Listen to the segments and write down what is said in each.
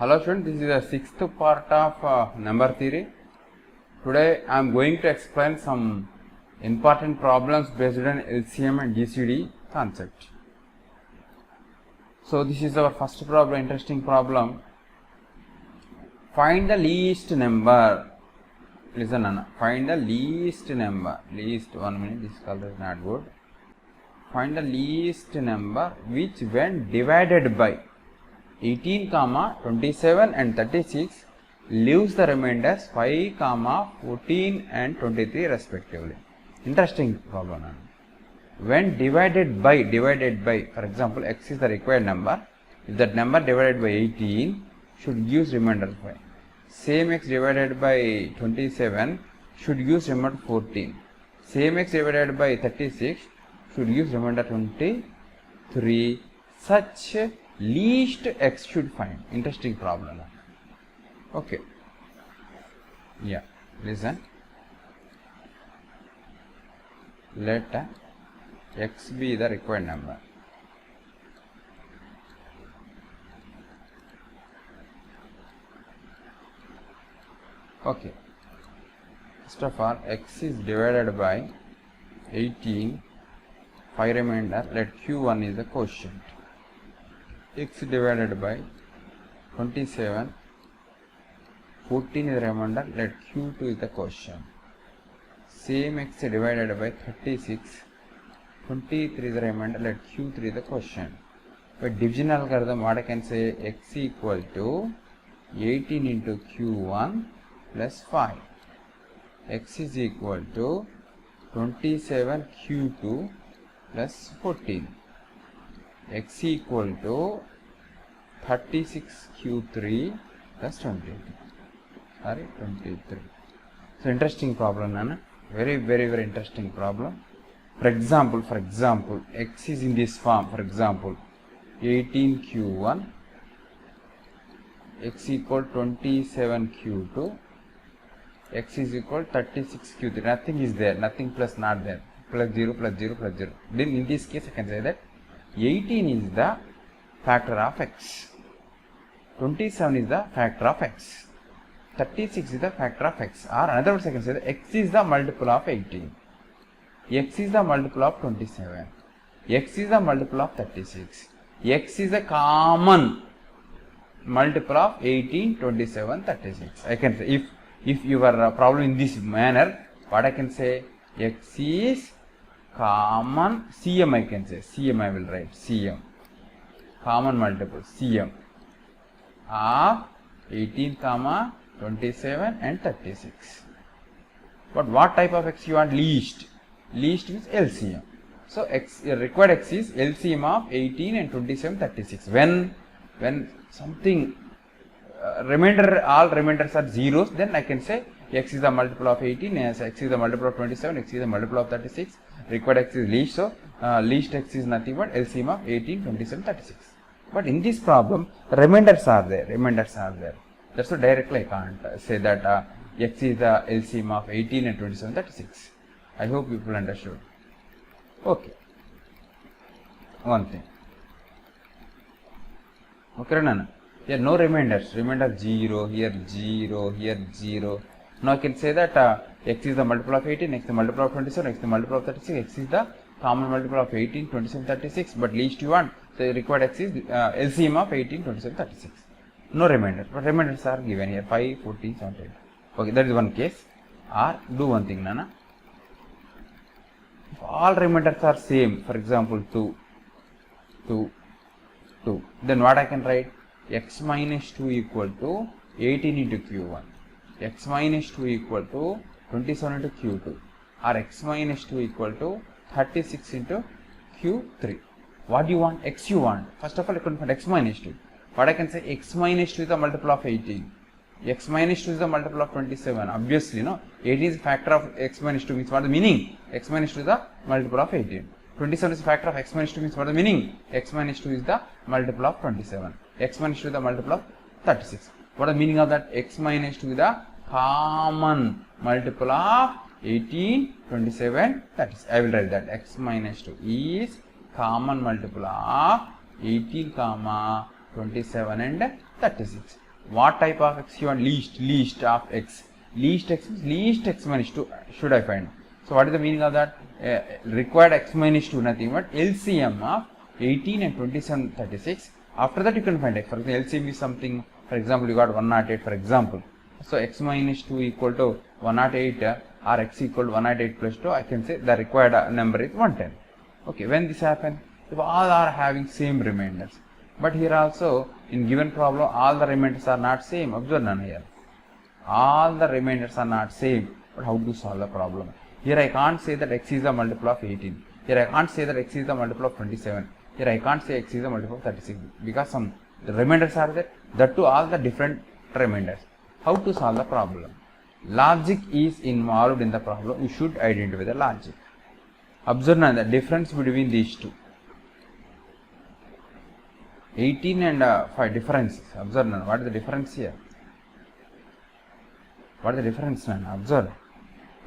Hello students, this is the sixth part of number theory. Today I am going to explain some important problems based on LCM and GCD concept. So this is our first problem, interesting problem. Find the least number. Listen Anna, find the least number. Least, 1 minute, this color is not good. Find the least number which when divided by 18, 27 and 36 leaves the remainders 5, 14 and 23 respectively. Interesting problem. When divided by, for example, x is the required number. If that number divided by 18 should use remainder 5. Same x divided by 27 should use remainder 14. Same x divided by 36 should use remainder 23. Such least x should find. Interesting problem. Okay. Yeah. Listen. Let x be the required number. Okay. First of all, x is divided by 18. 5 remainder. Let q1 is the quotient. X divided by 27, 14 is the remainder, let q2 is the quotient. Same x divided by 36, 23 is the remainder, let q3 is the quotient. By division algorithm, what I can say, x equal to 18 into q1 plus 5. X is equal to 27 q2 plus 14. X equal to 36 q3 plus 23. Sorry, 23. So interesting problem, Nana. Very interesting problem. For example, x is in this form. For example, 18 q1, x equal 27 q2, x is equal 36 q3. Nothing is there. Nothing plus not there. Plus 0 plus 0 plus 0. Then in this case, I can say that 18 is the factor of x, 27 is the factor of x, 36 is the factor of x, or another words I can say that x is the multiple of 18, x is the multiple of 27, x is the multiple of 36, x is the common multiple of 18, 27, 36. I can say if your problem in this manner, what I can say, x is common CM, I can say CM, I will write CM, common multiple CM of 18, 27 and 36. But what type of x you want? Least means LCM. So x required x is LCM of 18 and 27, 36. When something remainder, all remainders are zeros, then I can say x is the multiple of 18, x is the multiple of 27, x is the multiple of 36. Required x is least, so least x is nothing but LCM of 18, 27, 36. But in this problem, remainders are there. That's why directly I can't say that x is the LCM of 18 and 27, 36. I hope people understood. Okay. One thing. Okay, Nana. Here no remainders. Remainder 0, here 0, here 0. Now I can say that x is the multiple of 18, x is the multiple of 27, x is the multiple of 36, x is the common multiple of 18, 27, 36, but least you want. So required x is LCM of 18, 27, 36. No remainder, but remainders are given here 5, 14, 17. Okay, that is one case. Or do one thing, Nana. If all remainders are same, for example 2, then what I can write? X minus 2 equal to 18 into q1. X minus 2 equal to 27 into q2, or x minus 2 equal to 36 into q3. What do you want? X you want. First of all, I can find x minus 2. What I can say, x minus 2 is the multiple of 18. X minus 2 is the multiple of 27. Obviously, no. 18 is a factor of x minus 2 means what the meaning? X minus 2 is the multiple of 18. 27 is a factor of x minus 2 means what the meaning? X minus 2 is the multiple of 27. X minus 2 is the multiple of 36. What is the meaning of that? X minus 2 is the common multiple of 18, 27, 36. I will write that x minus 2 is common multiple of 18, 27 and 36. What type of x you want? Least of x. Least x means least x minus 2 should I find. So what is the meaning of that? Required x minus 2, nothing but LCM of 18 and 27, 36. After that you can find x. For example, LCM is something, for example, you got 108 for example. So x minus 2 equal to 108 or x equal to 108 plus 2, I can say the required number is 110. Okay, when this happens, if all are having same remainders. But here also, in given problem, all the remainders are not same. Observe none here. All the remainders are not same. But how to solve the problem? Here I can't say that x is a multiple of 18. Here I can't say that x is a multiple of 27. Here I can't say x is a multiple of 36. Because some the remainders are there. That too all the different remainders. How to solve the problem? Logic is involved in the problem. You should identify the logic. Observe now the difference between these two. 18 and 5 differences. Observe now. What is the difference here? What is the difference now? Observe.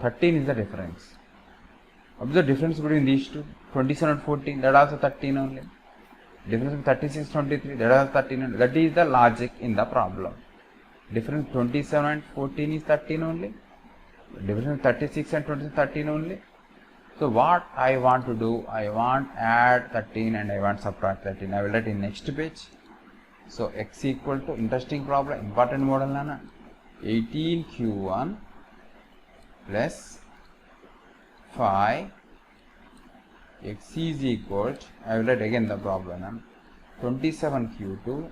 13 is the difference. Observe difference between these two. 27 and 14. That also 13 only. Difference between 36 and 23. That also 13 only. That is the logic in the problem. Difference 27 and 14 is 13 only. Difference 36 and 20 is 13 only. So what I want to do, I want add 13 and I want subtract 13. I will write in next page. So x equal to, interesting problem, important model nana, 18q1 plus 5 x is equal to, I will write again the problem nana, 27q2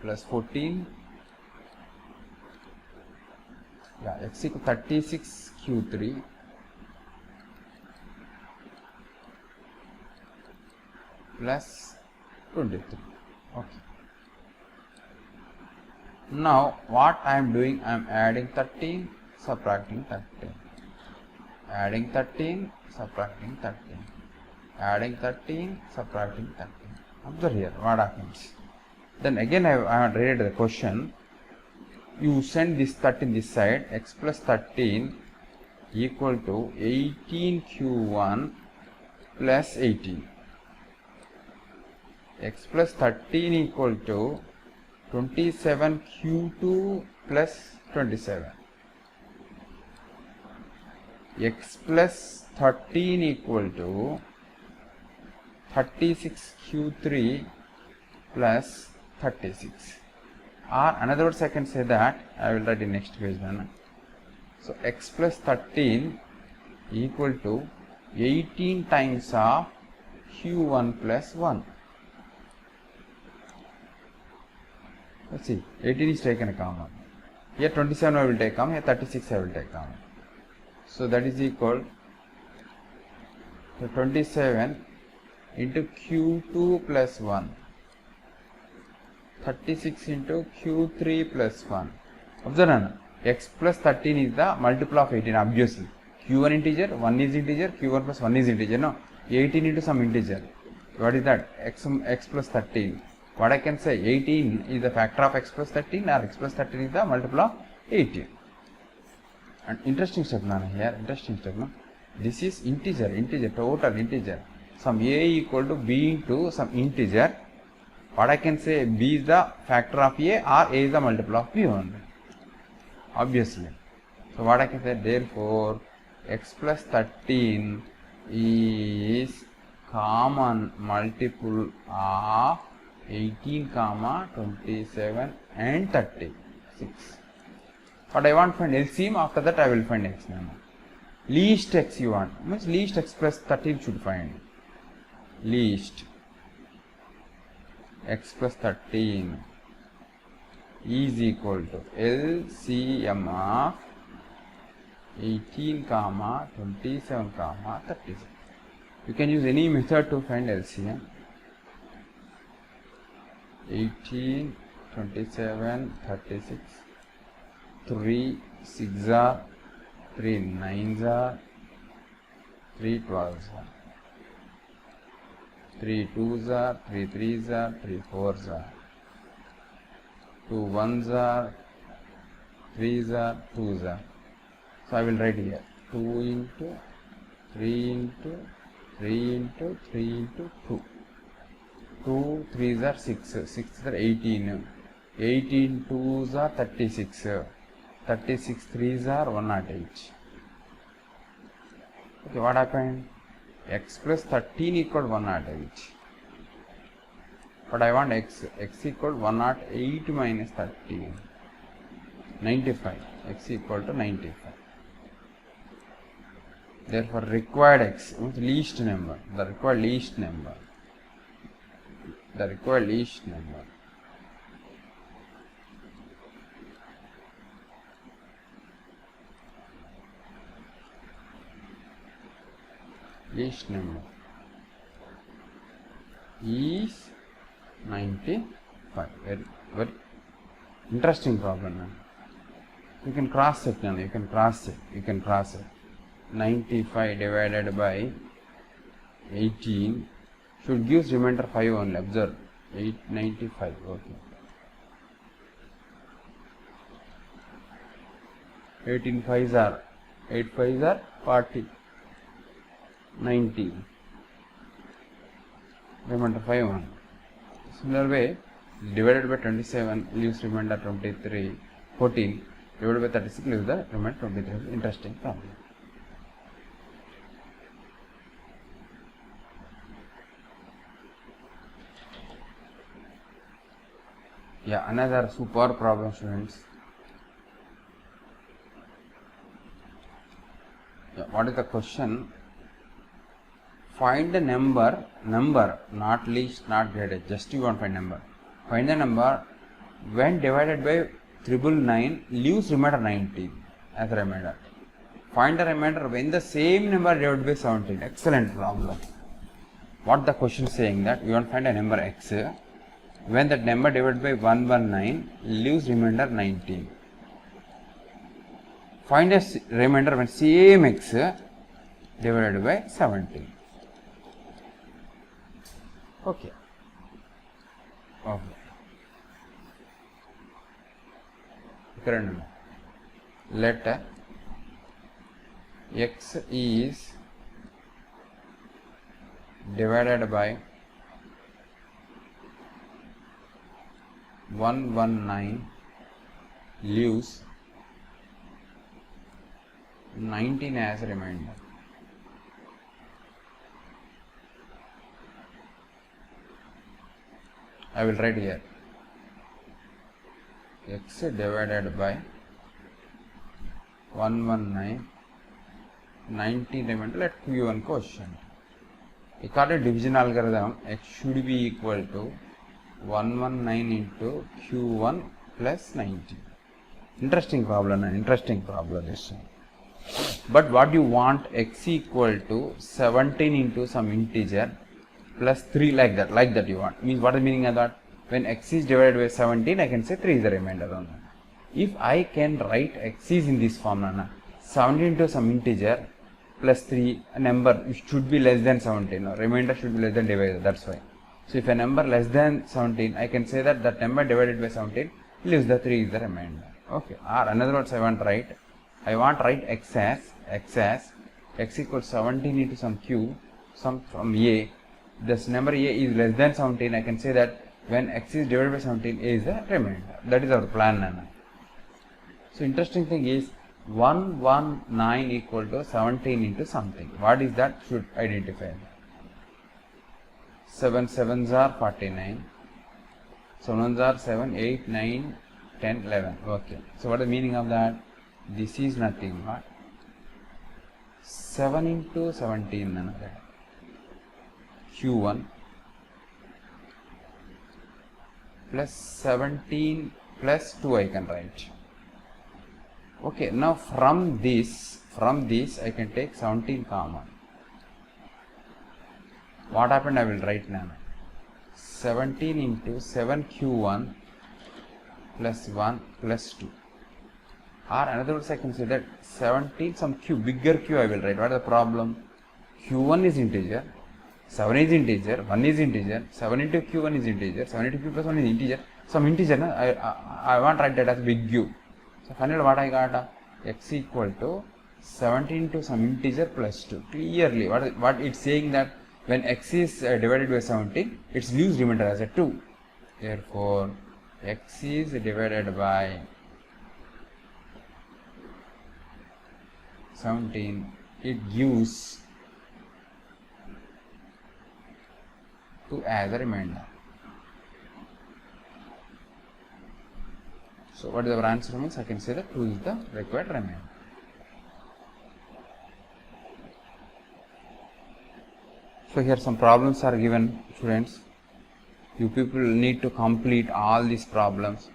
plus 14 x equal 36q3 plus 23. Okay. Now what I am doing, I am adding 13, subtracting 13, adding 13, subtracting 13, adding 13, subtracting 13. Observe here what happens. Then again I have read the question. You send this 13 this side, x plus 13 equal to 18q1 plus 18. X plus 13 equal to 27q2 plus 27. X plus 13 equal to 36q3 plus 36. Or another words I can say that, I will write in next page then. So x plus 13 equal to 18 times of q1 plus 1. Let's see, 18 is taken a common. Here 27 I will take common, here 36 I will take common. So that is equal to 27 into q2 plus 1. 36 into q3 plus 1. Observe, x plus 13 is the multiple of 18, obviously. q1 integer, 1 is integer, q1 plus 1 is integer, no? 18 into some integer. What is that? X plus 13. What I can say, 18 is the factor of x plus 13 or x plus 13 is the multiple of 18. And interesting step now here, interesting step now. This is integer, total integer. Some a equal to b into some integer. What I can say, b is the factor of a or a is the multiple of b only. Obviously. So what I can say, therefore, x plus 13 is common multiple of 18, 27 and 36. But I want to find LCM, after that I will find x now. Least x you want, means least x plus 13 should find. Least x plus 13 is equal to LCM of 18, 27, 36. You can use any method to find LCM. 18, 27, 36, 3 6 are, 3 9s are, 3 12s are, 3 2s are, 3 3s are, 3 4s are, 2 1s are, 3s are, 2s are. So I will write here 2 into 3 into 3 into 3 into 2. 2 3s are 6, 6 are 18, 18 2s are 36, 36 3s are 108. Okay, what happened? X plus 13 equal 108. But I want x equal 108 minus 13, 95, x equal to 95. Therefore, required x means least number, the required least number, least number is 95. Very, very interesting problem now. You can cross check now, you can cross check. 95 divided by 18 should give remainder 5 only. Observe, 895. Okay. 18 5s are 8 5s are 40. 90. Remainder 5 1. Similar way, divided by 27 leaves remainder 23. 14 divided by 36 leaves the remainder 23. Interesting problem. Yeah, another super problem, students. Yeah, what is the question? Find the number, not least, not greater, just you want to find number. Find the number when divided by 999 leaves remainder 19 as a remainder. Find the remainder when the same number divided by 17. Excellent problem. What the question is saying that you want to find a number x when that number divided by 119 leaves remainder 19. Find a remainder when same x divided by 17. Okay. Current let x is divided by 119 leaves 19 as a remainder. I will write here x divided by 119 19 remainder. Let q1 question. According to division algorithm, x should be equal to 119 into q1 plus 19. Interesting problem this. But what you want, x equal to 17 into some integer plus 3, like that you want. Means what is the meaning of that? When x is divided by 17, I can say 3 is the remainder on that. If I can write x is in this form, 17 into some integer plus 3, a number should be less than 17, or remainder should be less than divisor, that's why. So if a number less than 17, I can say that number divided by 17 leaves the 3 is the remainder. Okay. Or another words I want to write x as x equals 17 into some q, some from a. This number a is less than 17, I can say that when x is divided by 17, a is the remainder. That is our plan, Nana. So interesting thing is 119 equal to 17 into something. What is that? Should identify. 7 7s are 49. 7 1s are 7, 8, 9, 10, 11. Okay. So what is the meaning of that? This is nothing but 7 into 17, another q1 plus 17 plus 2 I can write. Okay, now from this I can take 17 common. What happened? I will write now 17 into 7 q1 plus 1 plus 2. Or another words I can say that 17 some q, bigger q I will write. What is the problem? q1 is integer, 7 is integer, 1 is integer, 7 into q1 is integer, 7 into q plus 1 is integer. Some integer, I want to write that as big Q. So finally what I got? X equal to 17 to some integer plus 2. Clearly what it's saying that when x is divided by 17, its leaves remainder as a 2. Therefore, x is divided by 17, it gives 2 as a remainder. So what is our answer means? I can say that 2 is the required remainder. So here some problems are given, students. You people need to complete all these problems.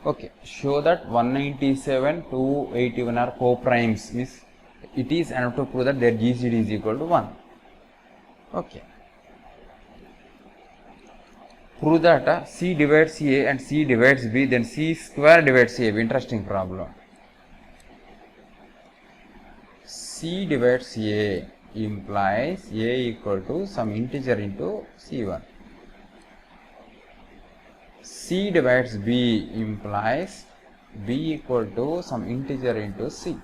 Okay, show that 197, 281 are co-primes, means it is enough to prove that their GCD is equal to 1. Okay. Prove that C divides A and C divides B, then C square divides A. Interesting problem. C divides A implies A equal to some integer into C1. C divides B implies B equal to some integer into C.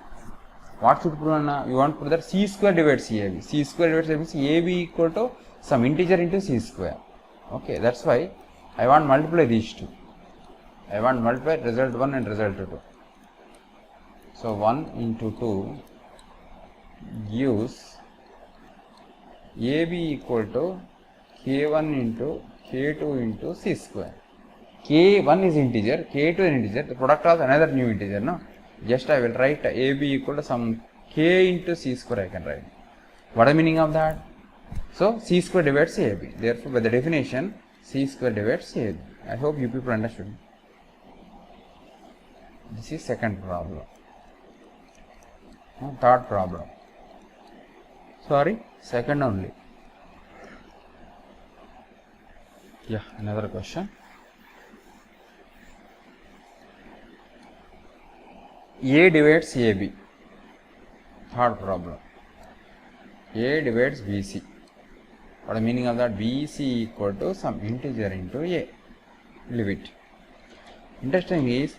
What should prove? You want to prove that C square divides AB. C square divides AB means AB equal to some integer into C square. Okay, that's why I want to multiply these two. I want to multiply result 1 and result 2. So 1 into 2 gives AB equal to K1 into K2 into C square. K1 is integer, K2 is integer, the product of another new integer, no? Just I will write AB equal to some K into C square I can write. What is the meaning of that? So C square divides AB. Therefore, by the definition, C square divides AB. I hope you people understood. This is second problem. Third problem. Sorry, second only. Yeah, another question. A divides AB. Third problem. A divides BC. What is the meaning of that? BC equal to some integer into A. Leave it. Interesting is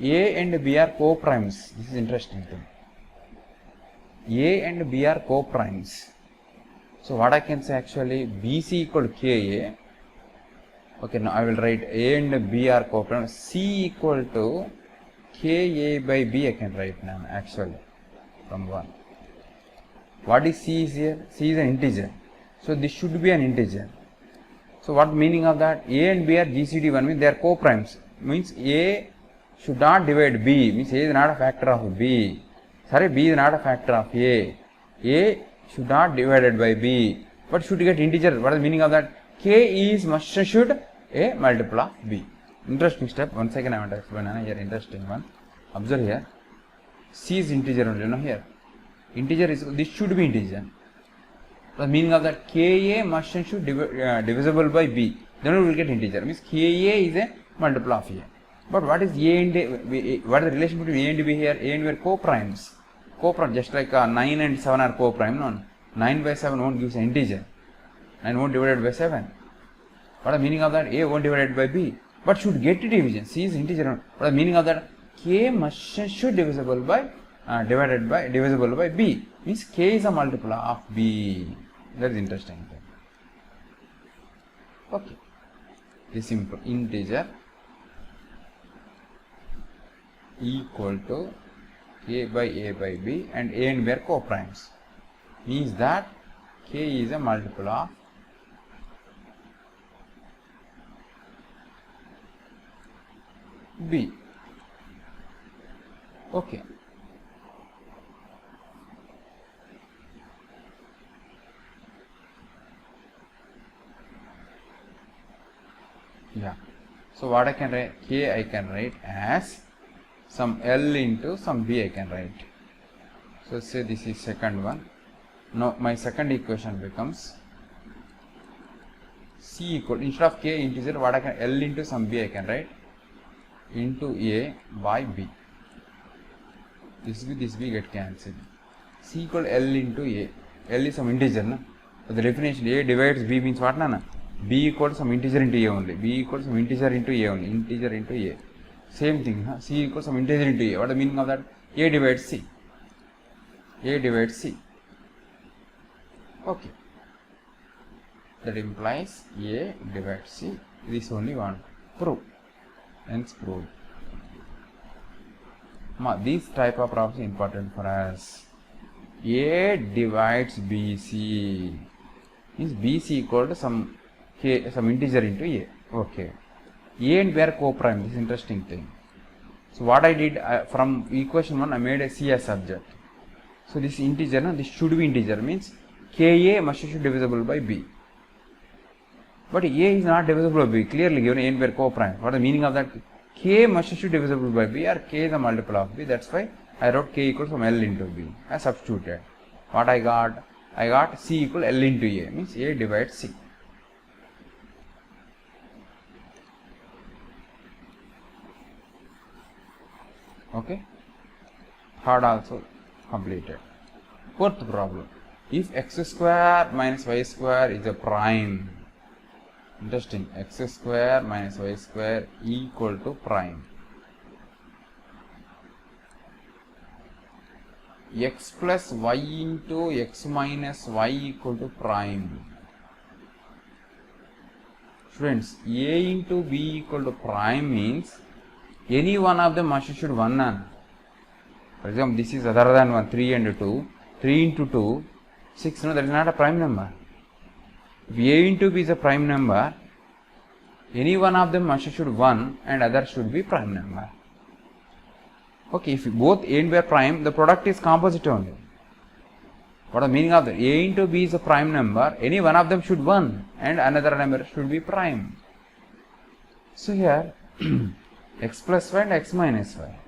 A and B are co-primes. This is interesting thing. A and B are co-primes. So what I can say actually, BC equal to KA. Okay, now I will write A and B are co-primes. C equal to KA by B I can write now actually from 1. What is C is here? C is an integer. So this should be an integer. So what meaning of that? A and B are GCD 1 means they are co-primes. Means A should not divide B. Means A is not a factor of B. Sorry, B is not a factor of A. A should not divided by B. But should get integer. What is the meaning of that? K is must should A multiple of B. Interesting step. Once again I want to explain here. Interesting one. Observe here. C is integer only. No here. Integer is this should be integer. The meaning of that Ka must and should divisible by B. Then we will get integer. Means Ka is a multiple of A. But what is A and A? What is the relation between A and B here? A and B are co-primes. Co-prime just like 9 and 7 are co-prime. No, 9 by 7 won't give an integer. 9 won't divided by 7. What is the meaning of that? A won't divided by B. But should get division. C is integer. What is the meaning of that? K must and should divisible by divisible by B. Means K is a multiple of B. That is interesting. Okay. This simple integer equal to K by A by B and A and B are co-primes. Means that K is a multiple of B. Okay. Yeah. So what I can write? K I can write as some L into some B I can write. So say this is second one. Now my second equation becomes C equal, instead of K integer, what I can L into some B I can write into A by B. This B get cancelled. C equal L into A. L is some integer, na? So the definition A divides B means what, na? B equal to some integer into A only. B equal to some integer into A only. Integer into A. Same thing, huh? C equals some integer into A. What is the meaning of that? A divides C. A divides C. Okay, that implies A divides C. This only one prove, hence proved. These type of problems are important for us. A divides BC means BC equal to some integer into A. Okay, A and B are co-prime. This is interesting thing. So what I did from equation 1, I made a C as subject. So this integer, this should be integer, means Ka must should divisible by B. But A is not divisible by B. Clearly given A and B are co-prime. What is the meaning of that? K must should divisible by B, or K is a multiple of B. That's why I wrote K equals from L into B. I substituted. What I got? I got C equal L into A, means A divides C. Okay. Third also completed. Fourth problem. If x square minus y square is a prime, interesting, x square minus y square equal to prime, x plus y into x minus y equal to prime. Students, A into B equal to prime means any one of them must should 1 on. For example, this is other than 1, 3 and 2. 3 into 2, 6. No, that is not a prime number. If A into B is a prime number, any one of them must should 1 and other should be prime number. Okay, if both A and B are prime, the product is composite only. What is the meaning of that? A into B is a prime number, any one of them should 1 and another number should be prime. So here, x plus y and x minus y.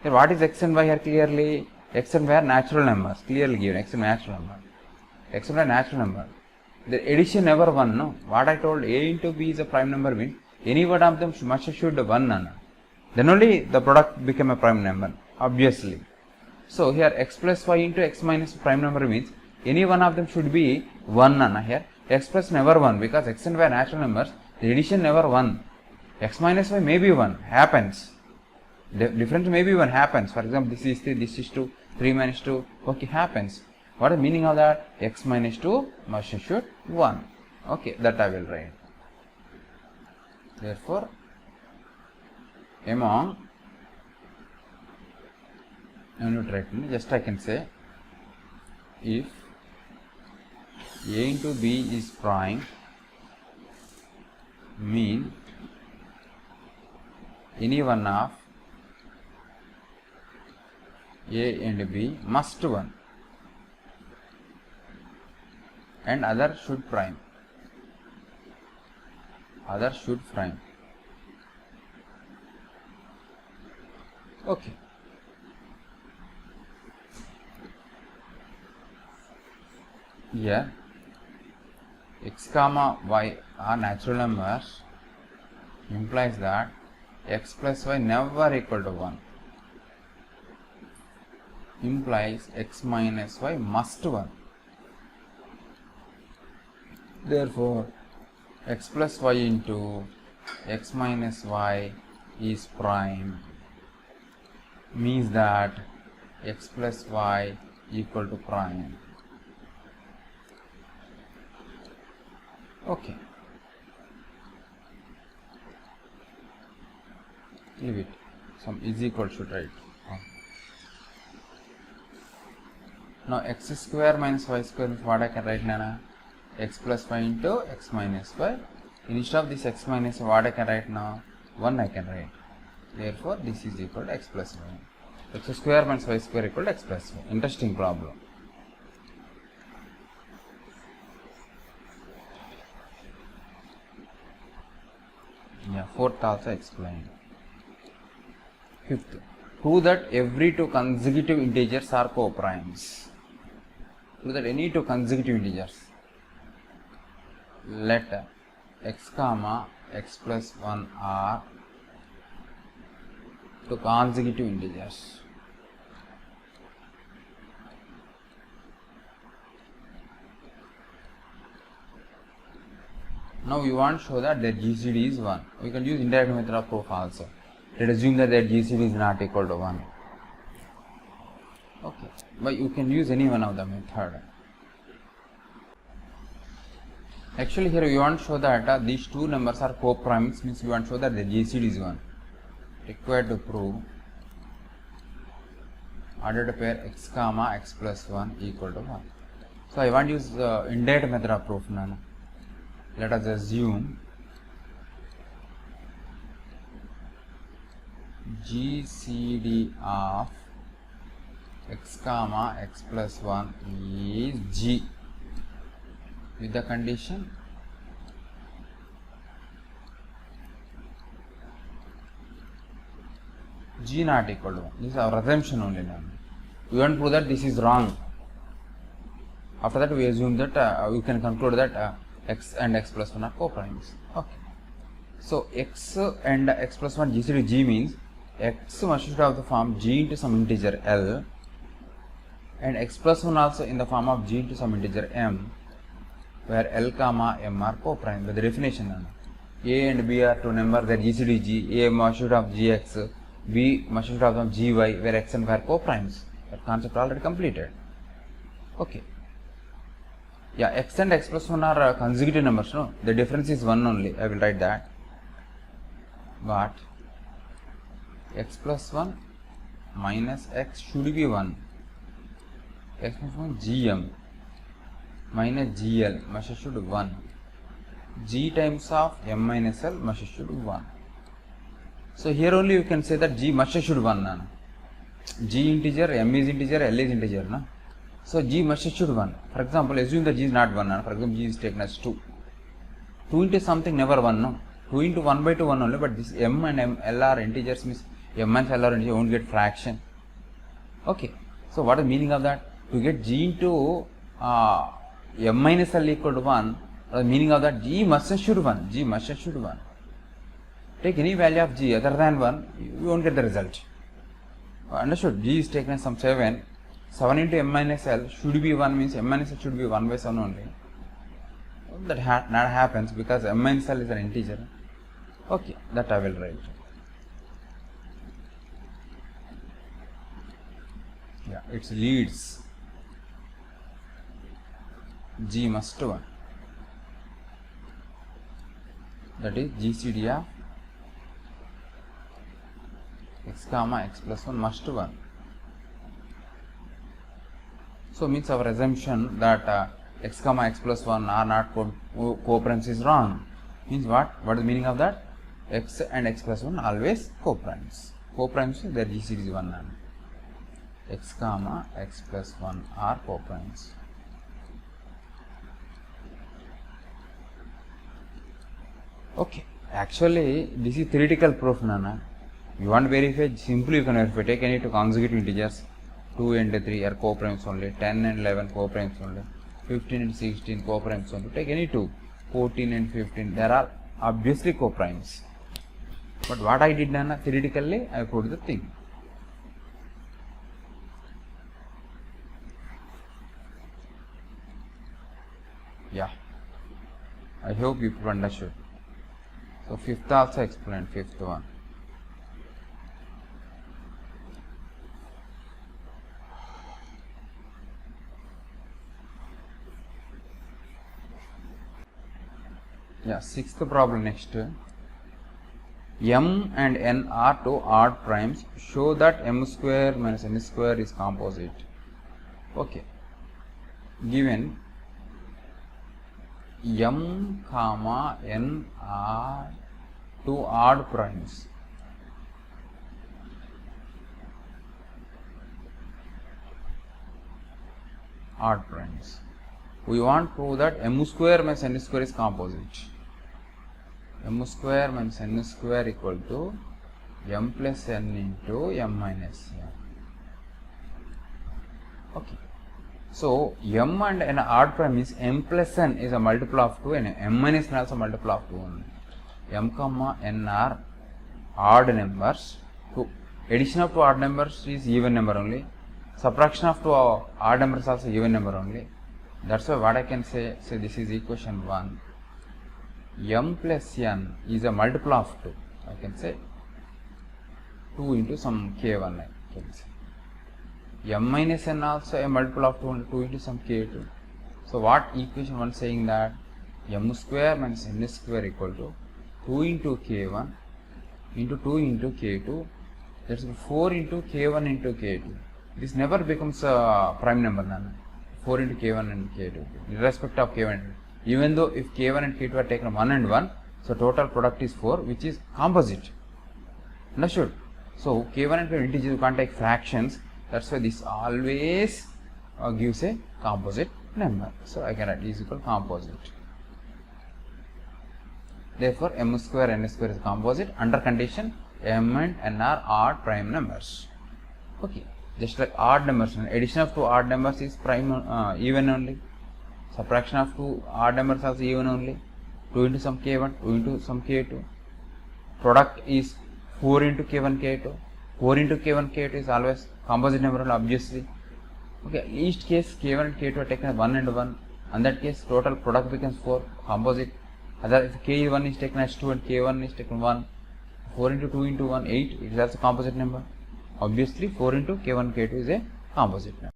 Here what is x and y here clearly? X and y are natural numbers, clearly given, x and y natural number. X and y natural number. The addition never 1, no? What I told, A into B is a prime number means any one of them must should 1 none. Then only the product become a prime number, obviously. So here x plus y into x minus prime number means any one of them should be 1 none. Here x plus never 1 because x and y are natural numbers, the addition never 1. X minus y may be 1, happens. The difference may be 1, happens. For example, this is 3, this is 2, 3 minus 2, okay, happens. What is the meaning of that? X minus 2 must should 1. Okay, that I will write. Therefore, among, I am not writing, just I can say, if A into B is prime, mean any one of A and B must 1 and other should prime. Other should prime. Okay. Here x comma y are natural numbers implies that x plus y never equal to 1. Implies x minus y must 1. Therefore, x plus y into x minus y is prime, means that x plus y equal to prime. Okay. Leave it. Some is equal should write. Now x square minus y square is what I can write now? X plus y into x minus y. Instead of this x minus y, what I can write now? 1 I can write. Therefore, this is equal to x plus y. X square minus y square equal to x plus y. Interesting problem. Yeah, fourth also explained. Fifth, prove that every two consecutive integers are co-primes. Prove that any two consecutive integers, let x comma x plus 1 are two consecutive integers. Now we want to show that their GCD is 1. We can use indirect method of proof also. Let us assume that their GCD is not equal to 1. Okay, but you can use any one of the method. Actually here we want to show that these two numbers are co-primes, means we want to show that the GCD is 1. Required to prove ordered pair x comma x plus 1 equal to 1. So I want to use indirect method of proof now. Let us assume GCD of x comma x plus 1 is G with the condition G not equal to 1. This is our assumption only now. We want to prove that this is wrong. After that we assume that we can conclude that x and x plus 1 are co-primes. Okay. So x and x plus 1 GCD G means x must have the form G into some integer L and x plus 1 also in the form of G into some integer M, where L comma M are co-prime. By the definition, A and B are two numbers, their GCD G. A must have Gx, B must have some Gy, where x and y are co-primes. That concept already completed. Okay. Yeah, x and x plus 1 are consecutive numbers, no? The difference is 1 only. I will write that. But x plus 1 minus x should be 1. X plus 1 gm minus gl must should be 1. G times of m minus l must should be 1. So here only you can say that G must should be 1. Na? G integer, m is integer, l is integer. Na? So G must should be 1. For example, assume that G is not 1. Na? For example, G is taken as 2. 2 into something never 1. No? 2 into 1 by 2 1 only, but this m and l are integers, means m and l are integers, won't get fraction. Okay. So what is the meaning of that? To get G into m minus l equal to 1, the meaning of that G must should 1. G must should 1. Take any value of G other than 1, you won't get the result. Understood? G is taken as some 7. 7 into m minus l should be 1, means m minus l should be 1 by 7 only. That not happens because m minus l is an integer. Okay, that I will write. Yeah, it leads G must 1. That is GCD of x comma x plus 1 must 1. So means our assumption that x comma x plus 1 are not co-primes is wrong. Means what? What is the meaning of that? X and x plus 1 always co-primes. Co-primes, their GCD is 1. X comma x plus 1 are co-primes. Okay, actually this is theoretical proof, Nana. You want to verify, simply you can verify. Take any two consecutive integers, 2 and 3 are co-primes only, 10 and 11 co-primes only, 15 and 16 co-primes only. Take any two, 14 and 15, there are obviously co-primes. But what I did, Nana, theoretically I put the thing. Yeah, I hope you understood. So fifth also explained, fifth one. Yeah, sixth problem next. M and n are two odd primes. Show that m square minus n square is composite. Okay. Given m comma n are two odd primes. Odd primes. We want to prove that m square minus n square is composite. M square minus n square equal to m plus n into m minus n. Okay. So m and n odd prime means m plus n is a multiple of 2 and m minus n also multiple of 2 only. M comma n are odd numbers. Addition of two odd numbers is even number only. Subtraction of two odd numbers also even number only. That's why what I can say this is equation 1. M plus n is a multiple of 2. I can say 2 into some k1 I can say. M minus n also a multiple of 2 into some k2. So what equation 1 saying that m square minus n square equal to 2 into k1 into 2 into k2, that's 4 into k1 into k2. This never becomes a prime number, none. 4 into k1 and k2, irrespective of k1 and k2. Even though if k1 and k2 are taken 1 and 1, so total product is 4, which is composite. Understood? So k1 and k2 integers, you can't take fractions. That's why this always gives a composite number. So I can write is equal composite. Therefore, m square n square is composite under condition m and n are odd prime numbers. Okay, just like odd numbers, addition of two odd numbers is prime even only. Subtraction of two odd numbers also even only. 2 into some k1, 2 into some k2. Product is 4 into k1 k2. 4 into k1 k2 is always composite number, obviously. Okay, in each case k1 and k2 are taken as 1 and 1. In that case, total product becomes 4, composite. Other if k1 is taken as 2 and k1 is taken 1, 4 into 2 into 1, 8, it is also composite number. Obviously, 4 into k1 k2 is a composite number.